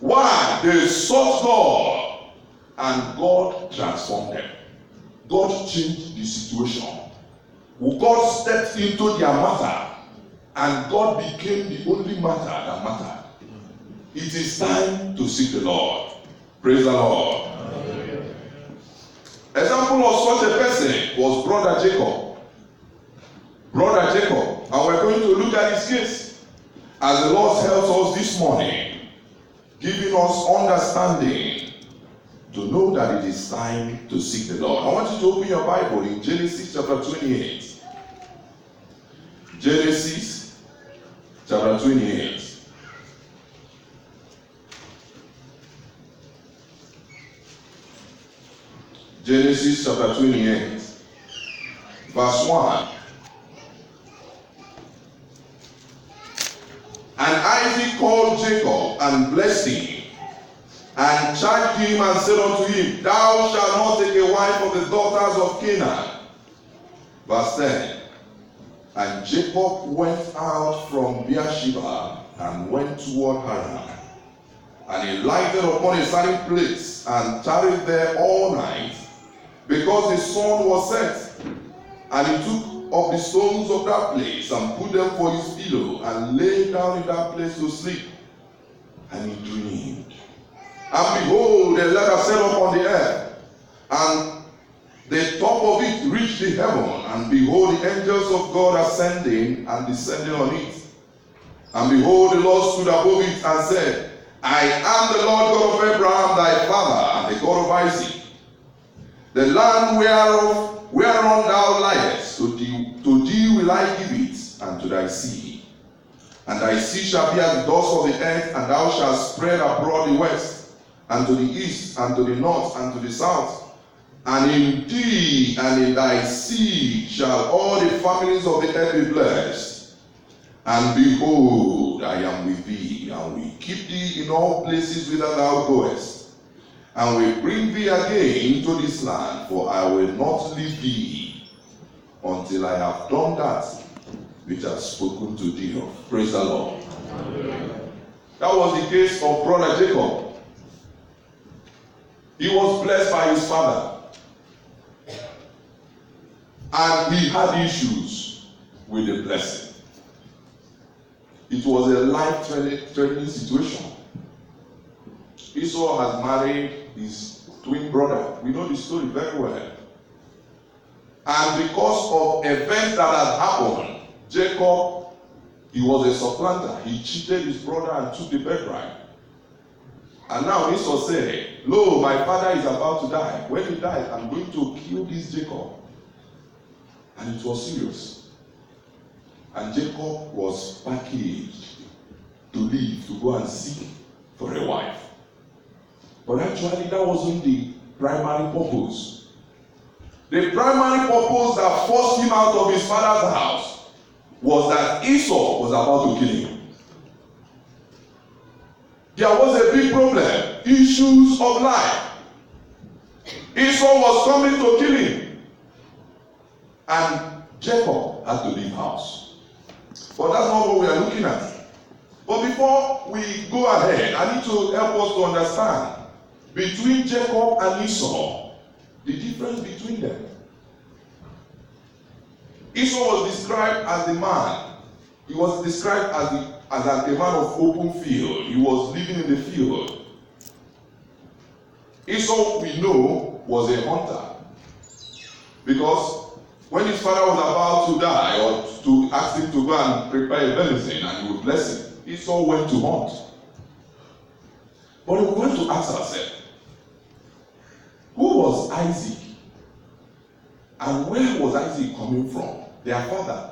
Why? They sought God, and God transformed them. God changed the situation. God stepped into their matter, and God became the only matter that mattered. It is time to seek the Lord. Praise the Lord. Amen. Example of such a person was Brother Jacob. Brother Jacob. And we're going to look at his case as the Lord helps us this morning, giving us understanding to know that it is time to seek the Lord. I want you to open your Bible in Genesis chapter 28. Genesis chapter 28. Genesis chapter 28, verse 1. And Isaac called Jacob and blessed him, and charged him and said unto him, Thou shalt not take a wife of the daughters of Canaan. Verse 10. And Jacob went out from Beersheba and went toward Haran. And he lighted upon a certain place and tarried there all night, because the sun was set. And he took of the stones of that place and put them for his pillow, and lay down in that place to sleep. And he dreamed. And behold, a ladder set up on the earth, and the top of it reached the heaven. And behold, the angels of God ascending and descending on it. And behold, the Lord stood above it and said, I am the Lord God of Abraham thy father, and the God of Isaac. The land whereon thou liest, to thee will I give it, and to thy seed. And thy seed shall be as the dust of the earth, and thou shalt spread abroad the west, and to the east, and to the north, and to the south. And in thee and in thy seed shall all the families of the earth be blessed. And behold, I am with thee, and will keep thee in all places whither thou goest, and will bring thee again into this land, for I will not leave thee until I have done that which I have spoken to thee of. Praise the Lord. Amen. That was the case of Brother Jacob. He was blessed by his father, and he had issues with the blessing. It was a life-threatening situation. Esau has married his twin brother. We know the story very well. And because of events that had happened, Jacob, he was a supplanter. He cheated his brother and took the birthright. And now Esau said, Lo, my father is about to die. When he dies, I'm going to kill this Jacob. And it was serious. And Jacob was packaged to leave, to go and seek for a wife. But actually, that wasn't the primary purpose. The primary purpose that forced him out of his father's house was that Esau was about to kill him. There was a big problem. Issues of life. Esau was coming to kill him. And Jacob had to leave house. But that's not what we are looking at. But before we go ahead, I need to help us to understand between Jacob and Esau, the difference between them. Esau was described as the man. He was described as a man of open field. He was living in the field. Esau, we know, was a hunter. Because when his father was about to die, or to ask him to go and prepare a venison and he would bless him, Esau went to hunt. But we want to ask ourselves, who was Isaac? And where was Isaac coming from? Their father.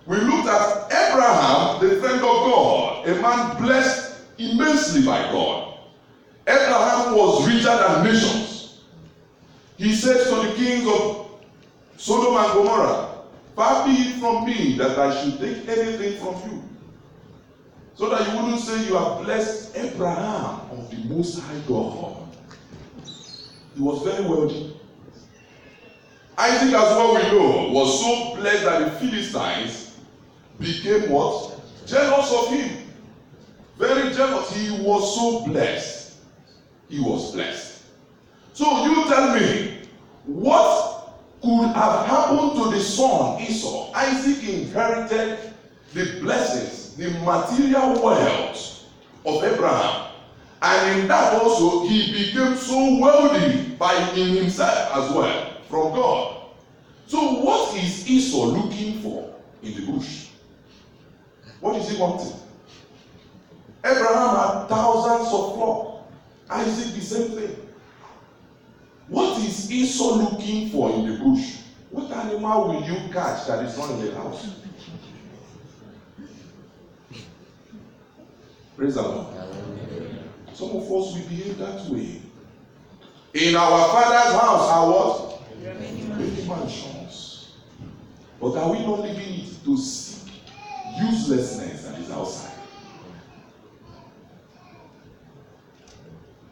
We looked at Abraham, the friend of God, a man blessed immensely by God. Abraham was richer than nations. He said to the kings of Sodom and Gomorrah, far be it from me that I should take anything from you. So that you wouldn't say you have blessed Abraham of the Most High God. He was very wealthy. Isaac, as well we know, was so blessed that the Philistines became what? Jealous of him. Very jealous. He was so blessed. He was blessed. So you tell me, what could have happened to the son Esau? Isaac inherited the blessings, the material wealth of Abraham. And in that also, he became so wealthy in himself as well from God. So what is Esau looking for in the bush? What is he wanting? Abraham had thousands of flocks. Isaac the same thing. What is Esau looking for in the bush? What animal will you catch that is not in the house? Praise the Lord. Some of us will behave that way. In our Father's house are what? Many mansions. But are we not leaving it to seek uselessness that is outside?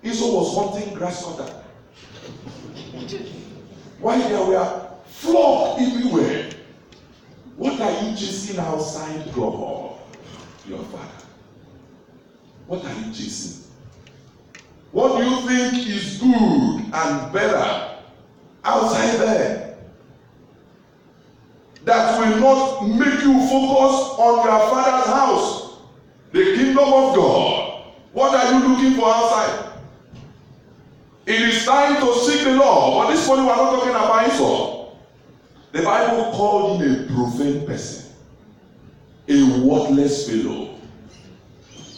Esau was hunting grasshopper. While there were flocks everywhere, what are you chasing outside God, your Father? What are you chasing? What do you think is good and better outside there that will not make you focus on your Father's house, the kingdom of God? What are you looking for outside? It is time to seek the Lord. But this morning we are not talking about Esau. The Bible called him a profane person, a worthless fellow,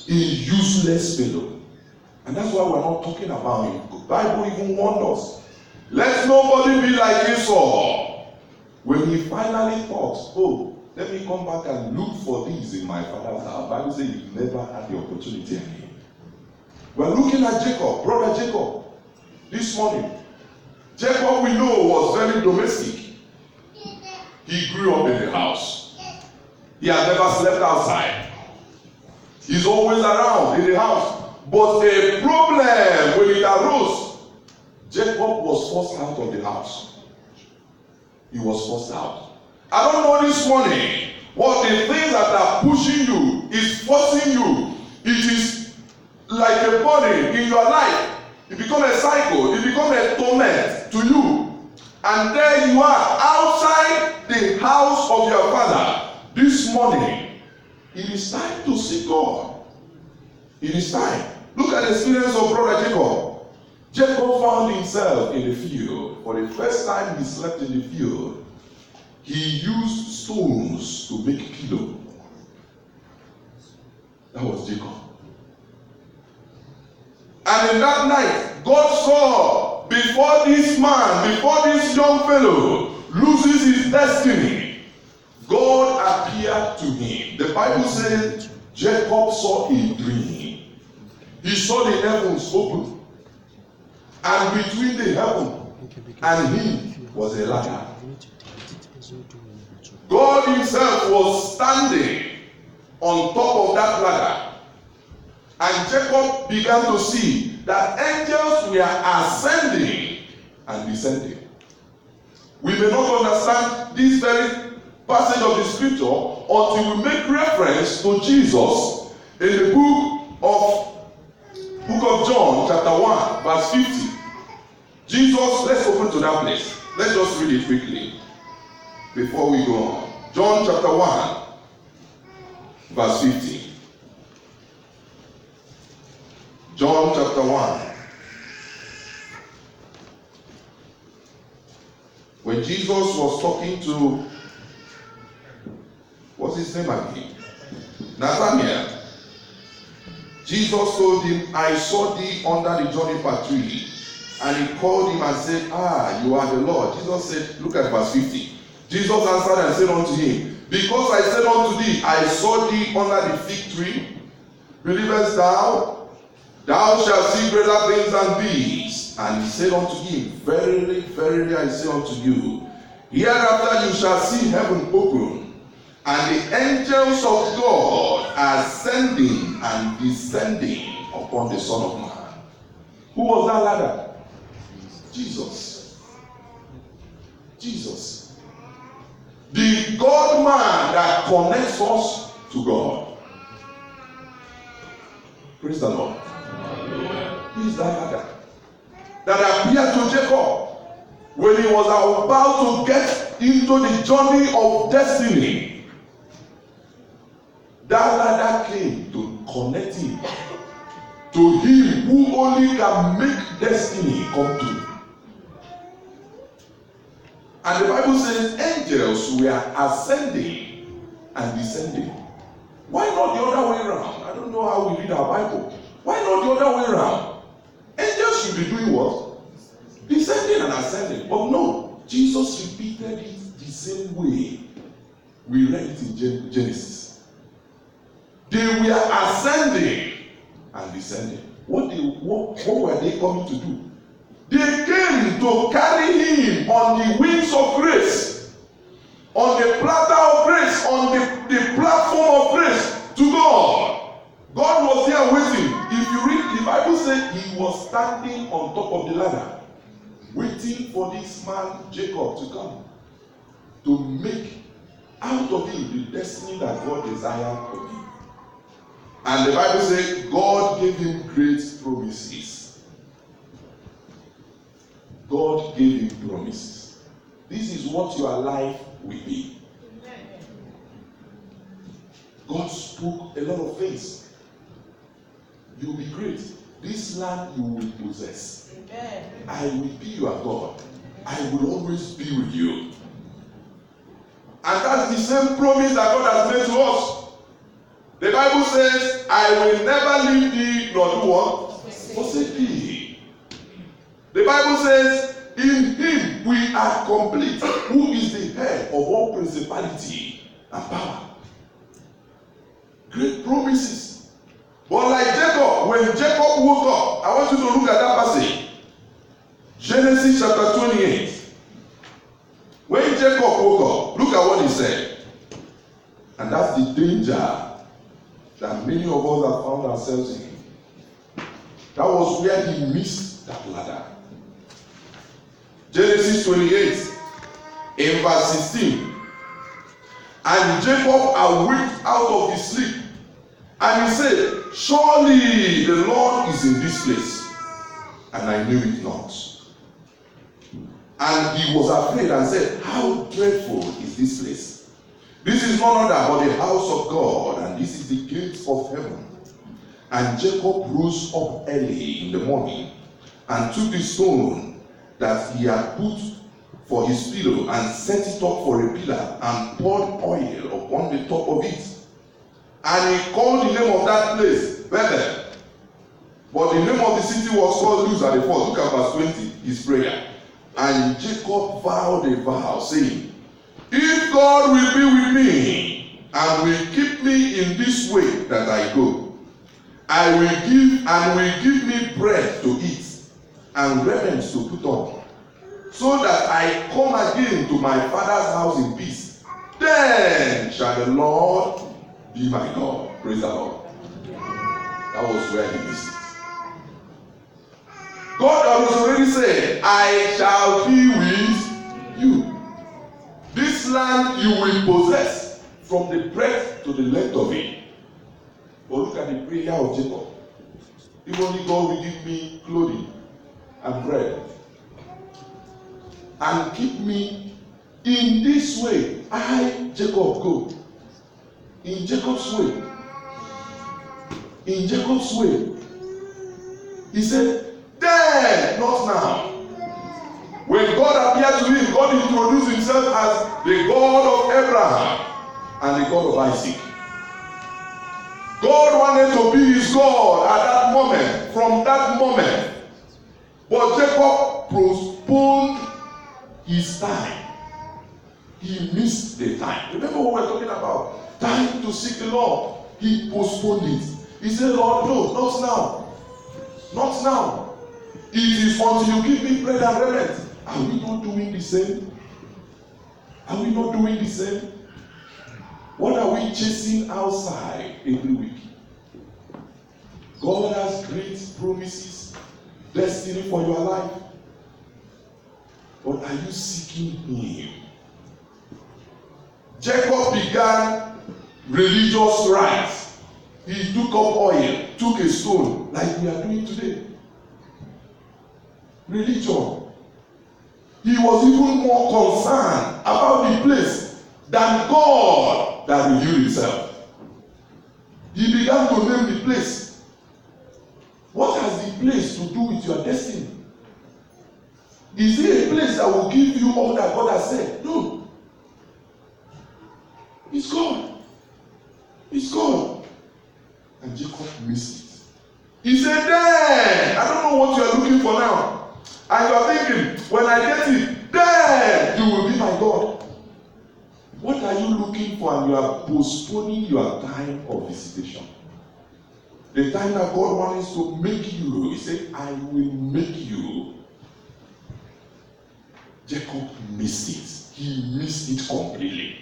a useless fellow. And that's why we're not talking about him. The Bible even warned us. Let nobody be like Esau. When he finally thought, oh, let me come back and look for these in my father's house. The Bible says you never had the opportunity again. We're looking at Jacob, brother Jacob, this morning. Jacob, we know, was very domestic. He grew up in the house. He had never slept outside. He's always around in the house. But a problem when it arose, Jacob was forced out of the house. He was forced out. I don't know this morning what the things that are pushing you is forcing you. It is like a burden in your life. It becomes a cycle. It becomes a torment to you. And there you are outside the house of your father. This morning, it is time to seek God. It is time. Look at the experience of brother Jacob. Jacob found himself in the field. For the first time he slept in the field, he used stones to make pillow. That was Jacob. And in that night, God saw before this man, before this young fellow loses his destiny, God appeared to him. The Bible says Jacob saw a dream. He saw the heavens open, and between the heaven and him was a ladder. God himself was standing on top of that ladder, and Jacob began to see that angels were ascending and descending. We may not understand this very passage of the scripture until we make reference to Jesus in the book of John, chapter 1, verse 50. Jesus, let's open to that place. Let's just read it quickly before we go on. John chapter 1, verse 50. John chapter 1. When Jesus was talking to, what's his name again? Nathanael. Jesus told him, I saw thee under the juniper tree. And he called him and said, you are the Lord. Jesus said, look at verse 50. Jesus answered and said unto him, because I said unto thee, I saw thee under the fig tree, believest thou? Thou shalt see greater things than these. And he said unto him, verily, verily, I say unto you, hereafter you shall see heaven open, and the angels of God ascending and descending upon the Son of Man. Who was that ladder? Jesus. Jesus. The God man that connects us to God. Praise the Lord. He is that ladder that appeared to Jacob when he was about to get into the journey of destiny. That ladder came to connect him to him who only can make destiny come true. And the Bible says angels were ascending and descending. Why not the other way around? I don't know how we read our Bible. Why not the other way around? Angels should be doing what? Descending and ascending. But no, Jesus repeated it the same way we read it in Genesis. They were ascending and descending. What were they coming to do? They came to carry him on the wings of grace, on the platter of grace, on the platform of grace to God. God was there waiting. If you read the Bible, says he was standing on top of the ladder, waiting for this man Jacob to come to make out of him the destiny that God desired for him. And the Bible says God gave him great promises. God gave him promises. This is what your life will be. God spoke a lot of things. You will be great. This land you will possess. Amen. I will be your God. I will always be with you. And that's the same promise that God has made to us. The Bible says, I will never leave thee nor do what? Forsake thee. The Bible says, in him we are complete, who is the head of all principality and power. Great promises. But like Jacob, when Jacob woke up, I want you to look at that passage. Genesis chapter 28. When Jacob woke up, look at what he said. And that's the danger that many of us have found ourselves in. That was where he missed that ladder. Genesis 28, in verse 16. And Jacob awaked out of his sleep, and he said, surely the Lord is in this place, and I knew it not. And he was afraid and said, how dreadful is this place? This is none other but the house of God, and this is the gates of heaven. And Jacob rose up early in the morning, and took the stone that he had put for his pillow, and set it up for a pillar, and poured oil upon the top of it. And he called the name of that place Bethel. But the name of the city was called Luz at the first. Look at verse 20, his prayer. And Jacob vowed a vow, saying, if God will be with me, and will keep me in this way that I go, I will give me bread to eat, and raiment to put on, so that I come again to my father's house in peace. Then shall the Lord be my God. Praise the Lord. That was where he missed it. God has already said, I shall be with you. This land you will possess from the breadth to the length of it. But look at the prayer of Jacob. If only God will give me clothing and bread, and keep me in this way, I, Jacob, go. In Jacob's way. In Jacob's way. He said, then, not now. When God appeared to him, God introduced himself as the God of Abraham and the God of Isaac. God wanted to be his God at that moment, from that moment. But Jacob postponed his time. He missed the time. Remember what we're talking about? Time to seek the Lord. He postponed it. He said, Lord, no, not now. Not now. It is until you give me bread and raiment. Are we not doing the same? Are we not doing the same? What are we chasing outside every week? God has great promises, destiny for your life. But are you seeking him? Jacob began religious rites. He took up oil, took a stone, like we are doing today. Religion. He was even more concerned about the place than God that revealed himself. He began to name the place. What has the place to do with your destiny? Is it a place that will give you all that God has said? No. It's God. It's God. And Jacob missed it. He said, then, I don't know what you are looking for now. And you are thinking, when I get it, then you will be my God. What are you looking for? And you are postponing your time of visitation. The time that God wants to make you, he said, I will make you. Jacob missed it. He missed it completely.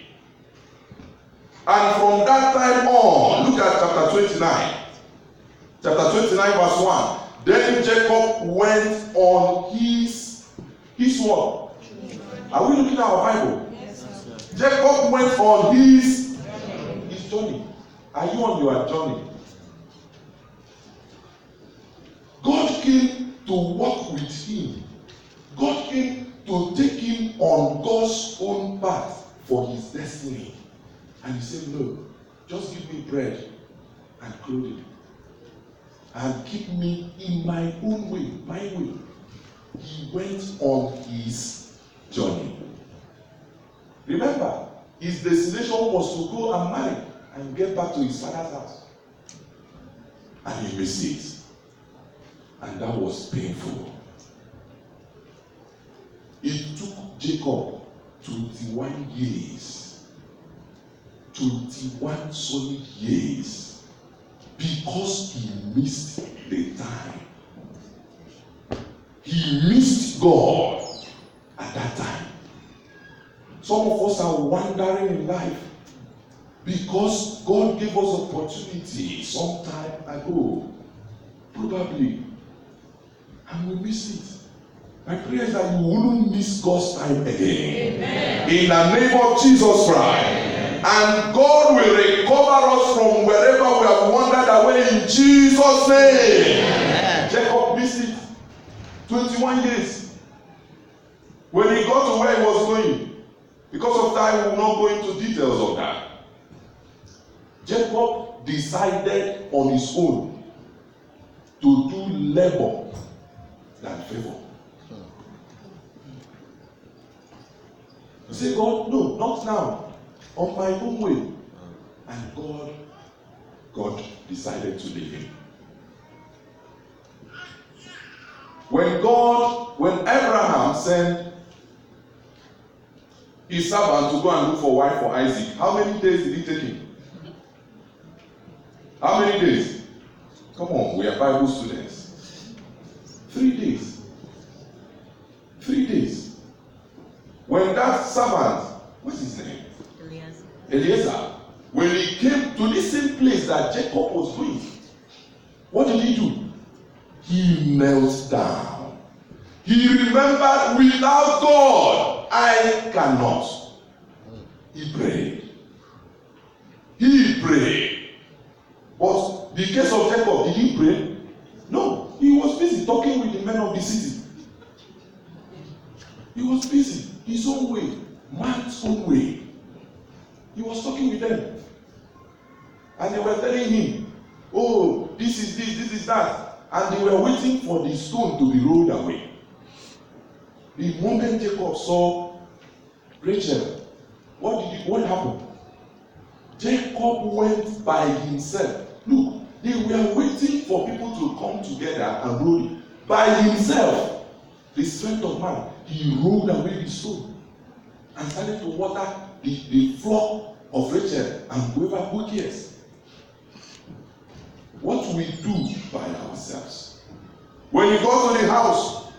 And from that time on, look at chapter 29. Chapter 29 verse 1. Then Jacob went on his what? Are we looking at our Bible? Yes, sir. Jacob went on his journey. Are you on your journey? God came to walk with him. God came to take him on God's own path for his destiny. And he said, no, just give me bread and clothing. And keep me in my own way, my way. He went on his journey. Remember, his destination was to go and marry and get back to his father's house. And he missed it. And that was painful. It took Jacob 21 years. 21 solid years. Because he missed the time. He missed God at that time. Some of us are wandering in life because God gave us opportunity some time ago. Probably. And we miss it. My prayer is that you wouldn't miss God's time again. Amen. In the name of Jesus Christ. Amen. And God will recover us from wherever we have wandered away in Jesus' name. Amen. Jacob missed it. 21 years. When he got to where he was going, because of time, we will not go into details of that. Jacob decided on his own to do labor than favor. You say, God, no, not now. On my own way. And God decided to leave him. When Abraham sent his servant to go and look for a wife for Isaac, how many days did it take him? How many days? Come on, we are Bible students. 3 days. 3 days. When that servant, what's his name? Eliezer. When he came to this same place that Jacob was going, what did he do? He knelt down. He remembered, without God, I cannot. He prayed. He prayed. But the case of Jacob, did he pray? No. He was busy talking with the men of the city. He was busy. His own way. Man's own way. He was talking with them. And they were telling him, oh, this is this, this is that. And they were waiting for the stone to be rolled away. The moment Jacob saw Rachel, what happened? Jacob went by himself. Look, they were waiting for people to come together and roll it. By himself, the strength of man, he rolled away the stone and started to water the flock of Rachel and whoever who cares. What we do by ourselves. When he got to the house,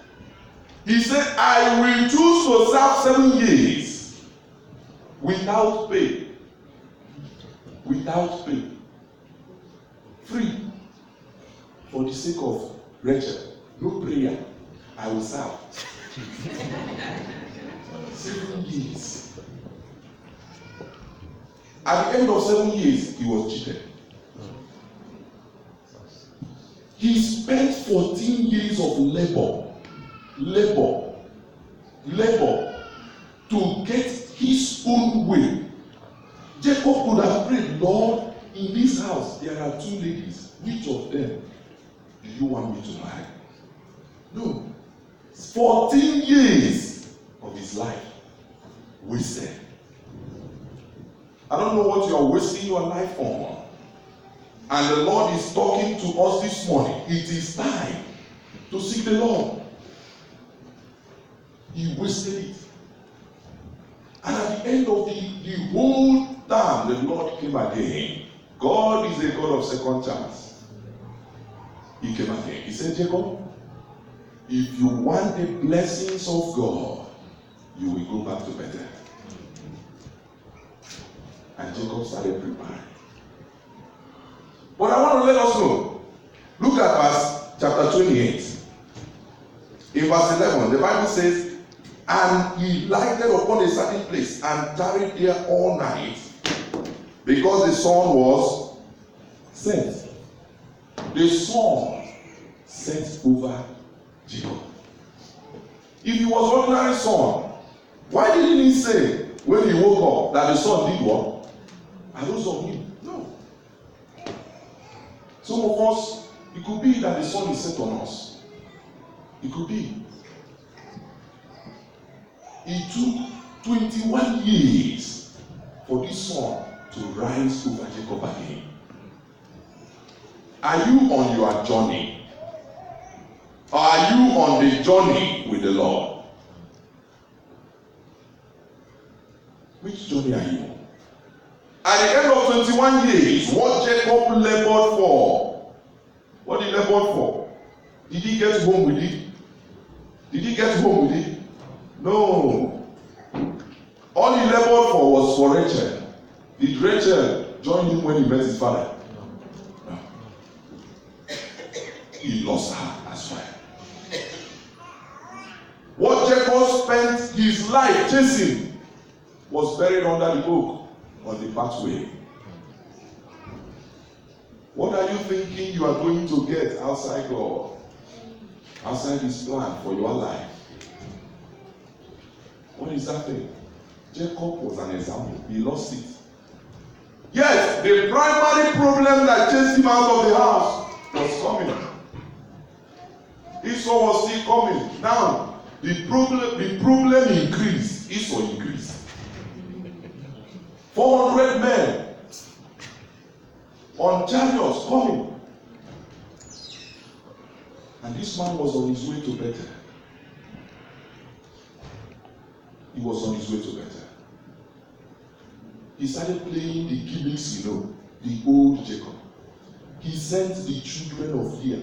he said, I will choose to serve 7 years without pay. Without pay. Free. For the sake of Rachel. No prayer. I will serve. 7 years. At the end of 7 years, he was cheated. He spent 14 years of labor to get his own way. Jacob could have prayed, Lord, in this house there are 2 ladies. Which of them do you want me to marry? No. 14 years of his life wasted. I don't know what you are wasting your life on. And the Lord is talking to us this morning. It is time to seek the Lord. He wasted it. And at the end of the whole time, the Lord came again. God is a God of second chance. He came again. He said, Jacob, if you want the blessings of God, you will go back to Bethel. And Jacob started preparing. But I want to let us know. Look at verse chapter 28. In verse 11, the Bible says, and he lighted upon a certain place and tarried there all night, because the sun was set. The sun set over Jacob. If it was ordinary sun, why didn't he say when he woke up that the sun did what? Arose on him. No. Some of us, it could be that the sun is set on us. It could be. It took 21 years for this sun to rise over Jacob again. Are you on your journey? Or are you on the journey with the Lord? Which journey are you on? At the end of 21 years, what Jacob labored for? What he labored for? Did he get home with it? Did he get home with it? No. All he labored for was for Rachel. Did Rachel join him when he met his father? No. He lost her as well. What Jacob spent his life chasing was buried under the oak on the pathway. What are you thinking you are going to get outside God? Outside his plan for your life? What is that thing? Jacob was an example. He lost it. Yes, the primary problem that chased him out of the house was coming. Esau was still coming. Now, the problem increased. Esau increased. 400 men on chariots coming. And this man was on his way to Bethel. He was on his way to Bethel. He started playing the gimmicks, the old Jacob. He sent the children of Leah.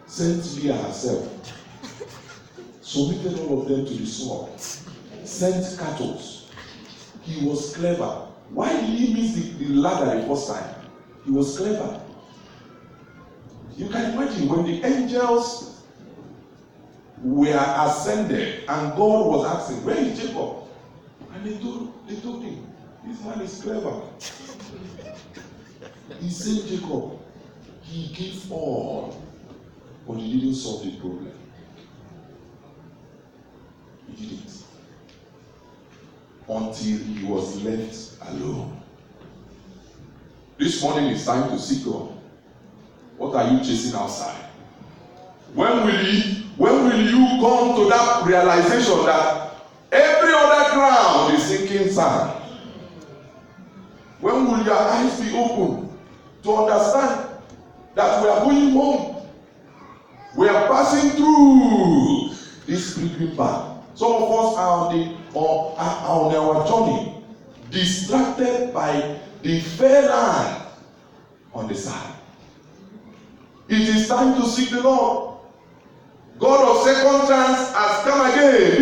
Sent Leah herself. Submitted all of them to the sword. Sent cattle. He was clever. Why did he miss the ladder the first time? He was clever. You can imagine when the angels were ascended and God was asking, where is Jacob? And they told him, this man is clever. He saved Jacob. He gave all, but he didn't solve the problem. He didn't. Until he was left alone. This morning is time to seek God. What are you chasing outside? When will you come to that realization that every other ground is sinking sand? When will your eyes be open to understand that we are going home? We are passing through this pilgrim path. Some of us are on our journey, distracted by the fair land on the side. It is time to seek the Lord. God of second chance has come again.